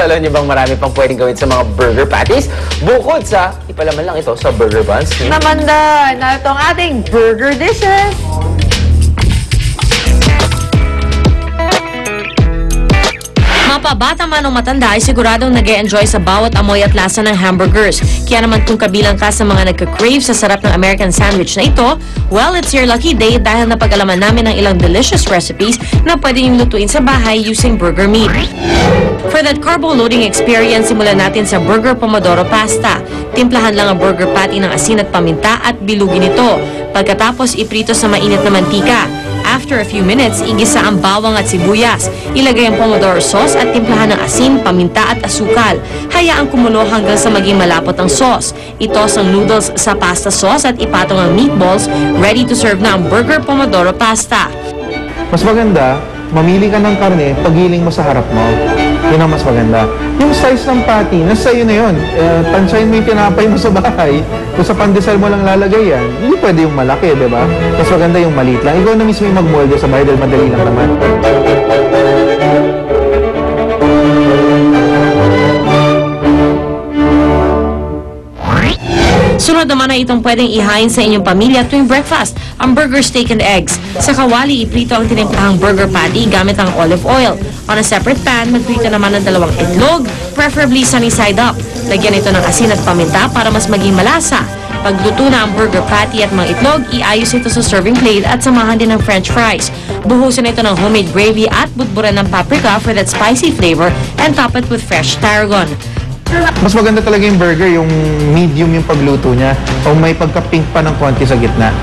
Alam niyo bang marami pang pwedeng gawin sa mga burger patties? Bukod sa, ipalaman lang ito sa burger buns. Namanda, narito ang ating burger dishes. Mapabata man o matanda ay siguradong nag-e-enjoy sa bawat amoy at lasa ng hamburgers. Kaya naman kung kabilang ka sa mga nagka-crave sa sarap ng American sandwich na ito, well, it's your lucky day dahil napag-alaman namin ng ilang delicious recipes na pwede niyong lutuin sa bahay using burger meat. For that carbo-loading experience, simulan natin sa burger pomodoro pasta. Timplahan lang ang burger patty ng asin at paminta at bilugin ito. Pagkatapos, iprito sa mainit na mantika. After a few minutes, igisa ang bawang at sibuyas. Ilagay ang pomodoro sauce at timplahan ng asin, paminta at asukal. Hayaang kumulo hanggang sa maging malapot ang sauce. Itos ang noodles sa pasta sauce at ipatong ang meatballs. Ready to serve na ang burger pomodoro pasta. Mas maganda, mamili ka ng karne, pagiling mo sa harap mo. Yun ang mas maganda. Yung size ng patty, nasa sa'yo na yun. Tansyahin mo yung tinapay mo sa bahay. Kung sa pandesal mo lang lalagay yan, hindi pwede yung malaki, di ba? Mas maganda yung maliit lang. Ikaw na mismo yung mag-molde sa bahay dahil madali lang naman. Sunod naman ay itong pwedeng ihain sa inyong pamilya tuwing breakfast, ang burger steak and eggs. Sa kawali, iprito ang tinimplahang burger patty gamit ang olive oil. On a separate pan, magprito naman ng 2 itlog, preferably sunny side up. Lagyan ito ng asin at paminta para mas maging malasa. Pagluto na ang burger patty at mga itlog, iayos ito sa serving plate at samahan din ng french fries. Buhusan ito ng homemade gravy at butburan ng paprika for that spicy flavor and top it with fresh tarragon. Mas maganda talaga yung burger, yung medium yung pagluto niya. O may pagka-pink pa ng konti sa gitna.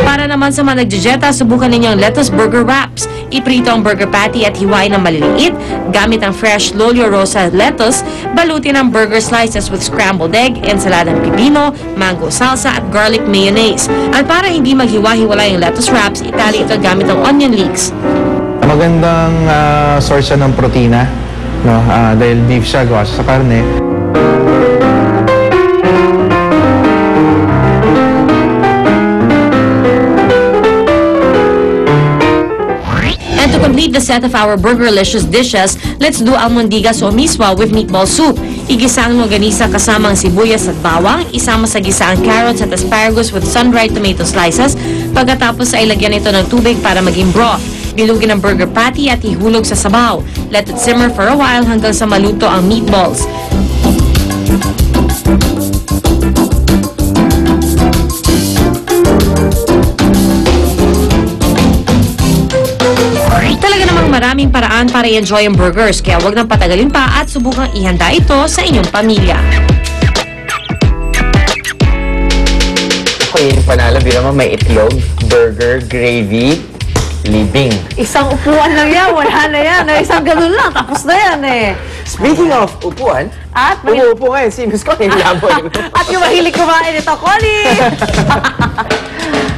Para naman sa mga nagjejeta, subukan ninyo ang lettuce burger wraps. Iprito ang burger patty at hiwain ng maliliit. Gamit ang fresh Lolio Rosa lettuce, balutin ang burger slices with scrambled egg, ensaladang pipino, mango salsa at garlic mayonnaise. At para hindi maghiwa-hiwala yung lettuce wraps, itali ito gamit ang onion leeks. Magandang source siya ng protina. No, dahil beef siya, gawa siya sa karne. And to complete the set of our burgerlicious dishes, let's do almondigas o miswa with meatball soup. Igisa ang longganisa kasama ang sibuyas at bawang, isama sa gisa ang carrots at asparagus with sun-dried tomato slices. Pagkatapos ay lagyan ito ng tubig para maging broth. Bilugin ang burger patty at ihulog sa sabaw. Let it simmer for a while hanggang sa maluto ang meatballs. Talaga namang maraming paraan para i-enjoy ang burgers, kaya huwag nang patagalin pa at subukang ihanda ito sa inyong pamilya. Ako yung panalo, di naman may itlog, burger, gravy, libing. Isang upuan lang yan, wala na yan. Isang ganun lang, tapos na yan eh. Speaking of upuan, At umuupo ngayon si Miss Connie Laboy. At yung mahilig kumain ito, Connie!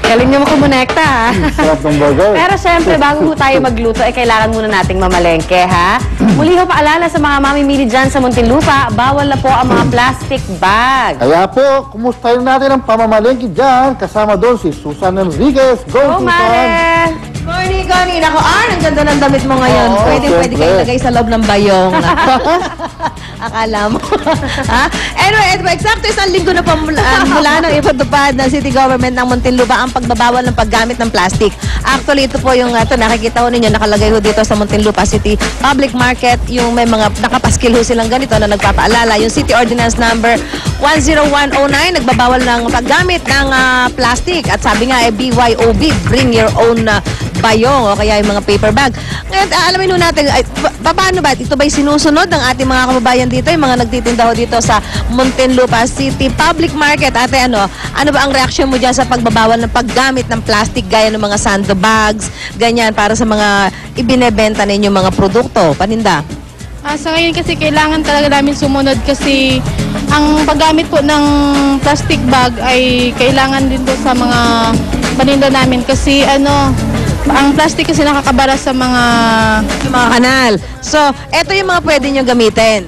Galing niyo makumonekta, ha? Sarap ng burger. Pero syempre, bago po tayo magluto, kailangan muna nating mamalengke, ha? Muli ko paalala sa mga mamimili dyan sa Muntinlupa, bawal na po ang mga plastic bag. Kaya po, kumustahin natin ang pamamalengke dyan. Kasama doon si Susan Enriquez. Go, Susan! Mare! Connie, nako, ang ganda ng damit mo ngayon. Oo, Pwede syempre. kayo lagay sa loob ng bayong. Akala mo. Ha? Anyway, ito, eksakto isang linggo na po mula nang ipatupad ng City Government ng Muntinlupa ang pagbabawal ng paggamit ng plastic. Actually, ito po yung nakikita ho ninyo, nakalagay ho dito sa Muntinlupa City Public Market, yung may mga nakapaskil ho silang ganito na nagpapaalala. Yung City Ordinance Number 10109, nagbabawal ng paggamit ng plastic. At sabi nga, BYOB, bring your own bayong o kaya yung mga paper bag. Ngayon, alamin ho natin, paano ba? Ito ba'y sinusunod ng ating mga kababayan dito, yung mga nagtitinda ho dito sa Muntinlupa City Public Market? Ate, ano ba ang reaksyon mo dyan sa pagbabawal ng paggamit ng plastic gaya ng mga sandbags, ganyan, para sa mga ibinebenta ninyo mga produkto, paninda? Sa ngayon kasi kailangan talaga namin sumunod kasi ang paggamit po ng plastic bag ay kailangan din po sa mga paninda namin kasi ang plastic kasi nakakabara sa mga Yung mga kanal. So, eto yung mga pwede nyo gamitin.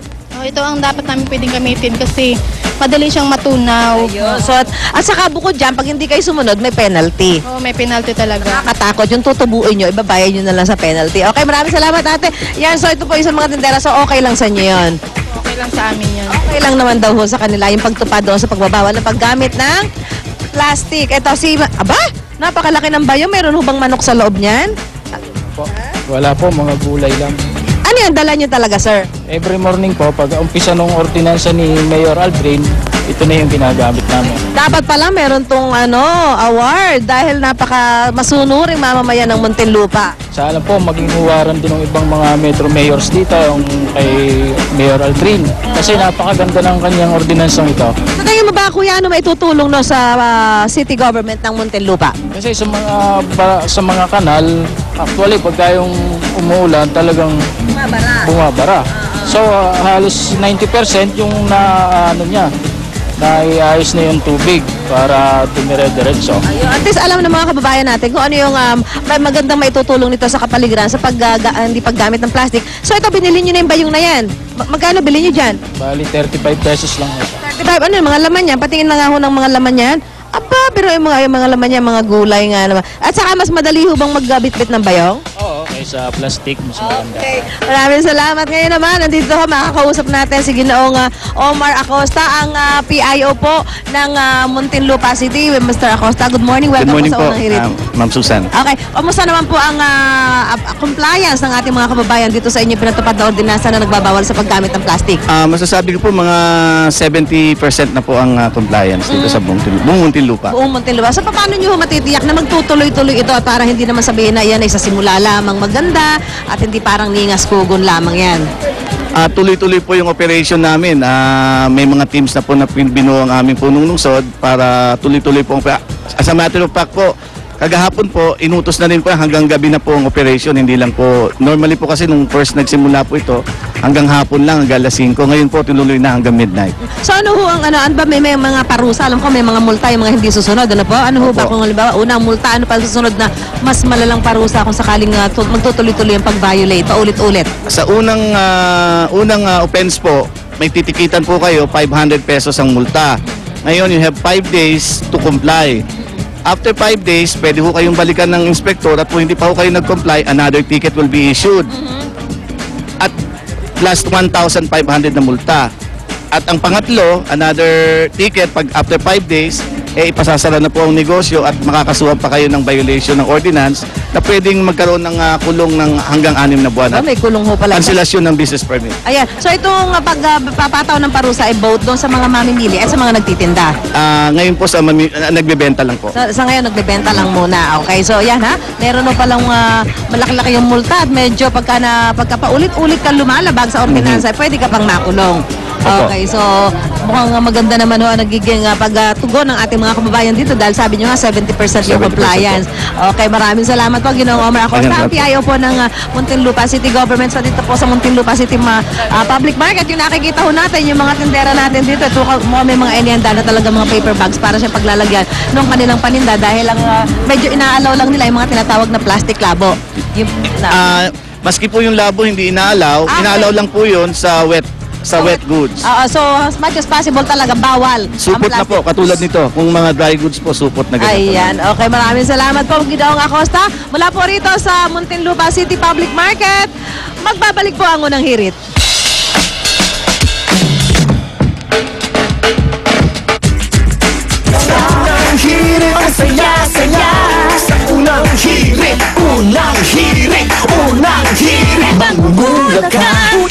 ito ang dapat namin pwedeng gamitin kasi madali siyang matunaw. Ayun. So, at saka bukod dyan, pag hindi kayo sumunod, may penalty. Oo, may penalty talaga. Nakakatakot. Yung tutubuin nyo, ibabayad nyo na lang sa penalty. Okay, maraming salamat ate. Yan, so ito po yung sa mga tindera. So, okay lang sa inyo yun. Okay lang sa amin yan. Okay lang naman daw ho sa kanila yung pagtupad doon sa pagbabawal ng paggamit ng plastic. Ito si... Aba! Napakalaki ng bayo. Meron ho bang manok sa loob niyan? Wala po, mga gulay lang. Ano yung dala nyo talaga, sir? Every morning po, pag umpisa ng ordinansa ni Mayor Aldrin, ito na yung ginagamit namin. Dapat pala meron tong award dahil napaka masunuring mamamayan ng Muntinlupa. Sa alam po, maging huwaran din ng ibang mga metro mayors dito, yung kay Mayor Aldrin. Kasi napakaganda ng kanyang ordinansang ito. Sa tingin mo ba, kuya, ano may tutulong no sa city government ng Muntinlupa? Kasi sa mga kanal, actually, pagka yung umuulan, talagang bumabara. So, halos 90% yung naiayos na yung tubig para dumire-diretso. Ayun, at least alam ng mga kababayan natin kung ano yung magandang maitutulong nito sa kapaligiran sa hindi paggamit ng plastic. So ito, binili nyo na yung bayong na yan. Magkano bilhin nyo dyan? Bali, 35 pesos lang. 35, ano yung mga laman yan? Patingin na nga ho ng mga laman yan. Aba, pero yung mga laman yan, mga gulay nga naman. At saka mas madali ho bang magbitbit ng bayong? Oo, kaysa plastic, mas maganda. Okay. Maraming salamat. Ngayon naman, nandito ho, makakausap natin si Ginoong Omar Acosta, ang PIO po ng Muntinlupa City. Mr. Acosta, good morning. Welcome po sa unang hirit. Ma'am Susan. Okay. Kamusta naman po ang compliance ng ating mga kababayan dito sa inyo pinatupad na ordinansa na nagbabawal sa paggamit ng plastic? Masasabi ko po mga 70% na po ang compliance dito sa buong Muntinlupa. Buong Muntinlupa. So, paano nyo matitiyak na magtutuloy-tuloy ito para hindi naman sabihin na yan ay sa simula lamang maganda at hindi parang ningas kugon lamang yan? Tuloy-tuloy po yung operation namin. May mga teams na po na binuo ang aming punong lungsod para tuloy-tuloy po. As a matter of fact po, kagahapon po, inutos na rin po hanggang gabi na po ang operation. Hindi lang po, normally po kasi nung first nagsimula po ito, hanggang hapon lang, hanggang alas 5. Ngayon po, tinuloy na hanggang midnight. So ano ho ang ano ba may mga parusa? Alam ko may mga multa, yung mga hindi susunod. Ano po? Ano ho ba kung halimbawa, unang multa, ano pa susunod na mas malalang parusa kung sakaling magtutuloy-tuloy ang pag-violate, paulit-ulit? Sa unang offense po, may titikitan po kayo, 500 pesos ang multa. Ngayon, you have 5 days to comply. After 5 days, pwede ho kayong balikan ng inspector at kung hindi pa ho kayo nag-comply, another ticket will be issued. At plus 1,500 na multa. At ang pangatlo, another ticket pag after 5 days, ipasasara na po ang negosyo at makakasuhan pa kayo ng violation ng ordinance na pwedeng magkaroon ng kulong ng hanggang 6 na buwan. May kulong ho pala. Kanselasyon ng business permit. Ayan. So itong pagpapataw ng parusa ay both doon sa mga mamimili at sa mga nagtitinda? Ngayon po sa nagbebenta lang po. Sa ngayon, nagbebenta lang muna. Okay, so yan ha. Meron na palang malaki-laki yung multa at medyo pagka paulit-ulit ka lumalabag sa ordinansa, pwede ka pang makulong. Okay, so mukhang maganda naman ho ang nagiging pagtugon ng ating mga kababayan dito dahil sabi nyo nga 70% yung compliance. Okay, maraming salamat po Ginoong Omar Acosta, ang PIO po ng Muntinlupa City Government. So dito po sa Muntinlupa City Public Market, yung nakikita ho natin, yung mga tindera natin dito, ito may mga inianda na talaga mga paper bags para siyang paglalagyan ng kanilang paninda dahil ang medyo inaalaw lang nila yung mga tinatawag na plastic labo. Maski po yung labo hindi inaalaw, inaalaw lang po yun sa wet goods. So as much as possible talaga bawal. Supot na po, katulad nito. Kung mga dry goods po, supot na ganito. Ayan, okay. Maraming salamat po, Ginoong Acosta. Mula po rito sa Muntinlupa City Public Market. Magbabalik po ang unang hirit. Unang hirit, ang saya-saya. Sa unang hirit, unang hirit, unang hirit. Magbubulag ka.